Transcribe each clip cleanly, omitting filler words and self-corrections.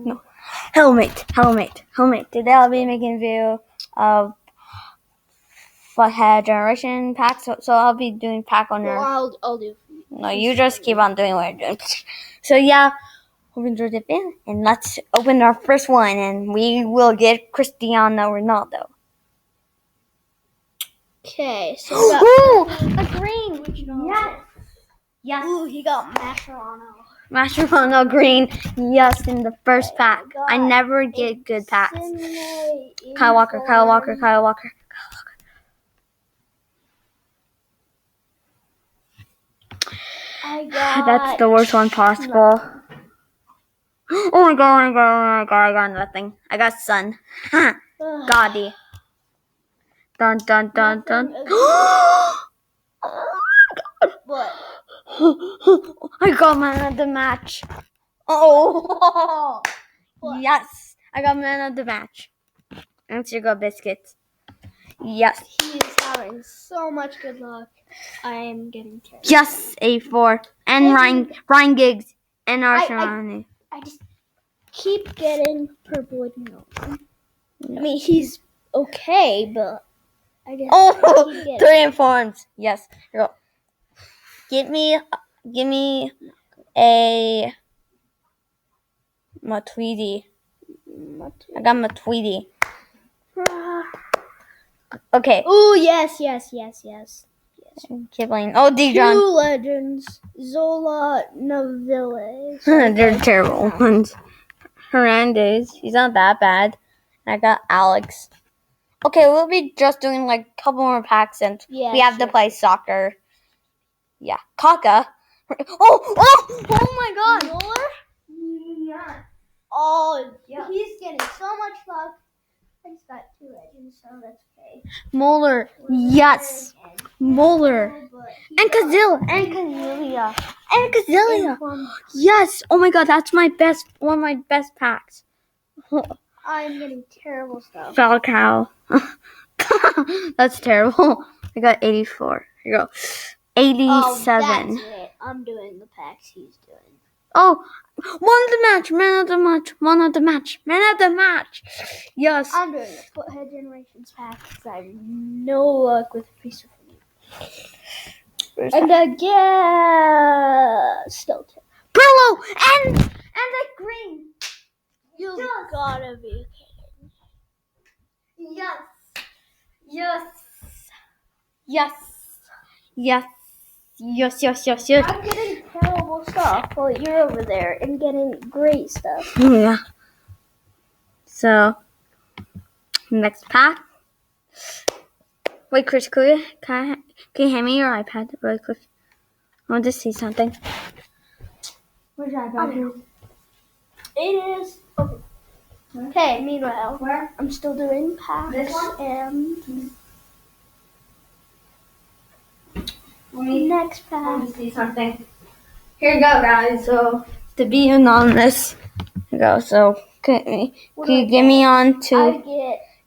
No. Helmet. Today I'll be making a video of futhead generation packs. So I'll be doing pack on your. Well, I'll do. No, you just keep on doing what you're doing. So yeah, hope you enjoyed the video, and let's open our first one, and we will get Cristiano Ronaldo. Okay, so Ooh, a green. Yes. Ooh, he got Mascherano. Mascherano green. Yes, in the first pack. I never get good packs. Kyle Walker. That's the worst one possible. Oh my god, I got nothing. I got sun. Gaudy. Dun. Oh my god. What? I got man of the match. Oh. Yes. I got man of the match. And sugar biscuits. Yes. He is having so much good luck. I am getting terrible. Yes, A4. And Ryan Giggs. And Arsenal. I just keep getting purple and no. I mean, he's okay, but I guess. Oh, 3 informs. Yes. Here we go. Give me a Matuidi. I got Matuidi. Okay. Oh, yes. Keep playing. Oh, Dijon. 2 legends. Zola Naville. They're terrible ones. Hernandez. He's not that bad. I got Alex. Okay, we'll be just doing like a couple more packs and we have to play soccer. Yeah. Kaka. Oh my god. Mueller? Yeah. Oh, yeah. He's getting so much luck. I just got 2 legends, so that's okay. Mueller. Yes. Mueller. And Kazil. And Kazilia. Yes. Oh my god, that's one of my best packs. I'm getting terrible stuff. Falcao. That's terrible. I got 84. Here you go. 87. Oh, that's it. I'm doing the packs he's doing. Oh, man of the match. Yes. I'm doing the Foothead Generations pack because I have no luck with a piece of fruit. And again, still terrible. Brillo and the green. You gotta be kidding. Yes. I'm getting terrible stuff while you're over there and getting great stuff. Yeah. So, next pack. Wait, Chris, can you hand me your iPad really quick? I want to see something. Where's your iPad? It is. Okay, meanwhile, I'm still doing packs and next pack. Let me see something. Here you go, guys. So, to be anonymous. Here you go. So, can you give me on to...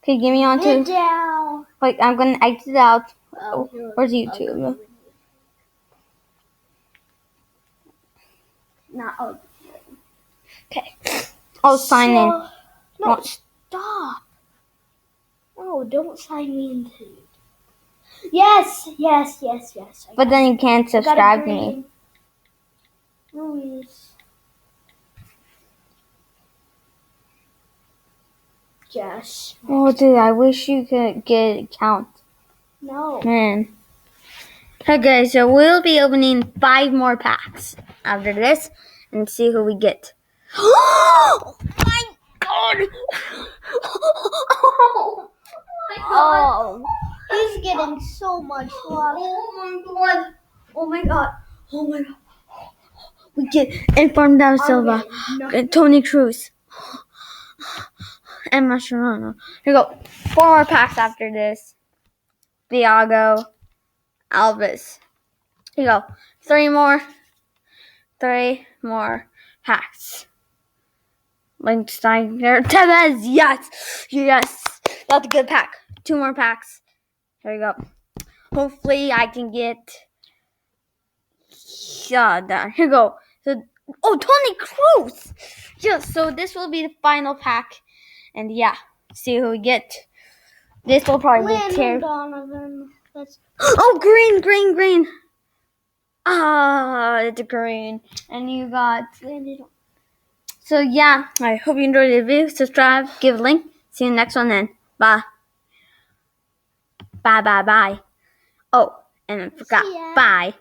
Can you give me on to... down. Wait, I'm going to exit out. Where's YouTube? Okay. Oh, sign in. No, stop. No, don't sign me into it. Yes. But then you can't subscribe to me. Ruiz. Yes. Oh, dude, I wish you could get a count. No. Man. Okay, so we'll be opening 5 more packs after this and see who we get. Oh my god! Oh, he's getting so much luck. Oh my god. We get Infernal Silva, Tony Cruz, and Mascherano. Here we go. 4 more packs after this. Thiago, Alves. Here you go. 3 more packs. Linksteiner, Tevez. Yes. That's a good pack. 2 more packs. Here we go. Hopefully I can get... Here we go. So Oh, Tony Cruz! Yeah, so this will be the final pack. And yeah, see who we get. This will probably be terrible. Donovan. Oh, green. Ah, it's a green. And you got... So yeah, I hope you enjoyed the video. Subscribe, give a link. See you in the next one then. Bye. Bye. Oh, and I forgot. Bye.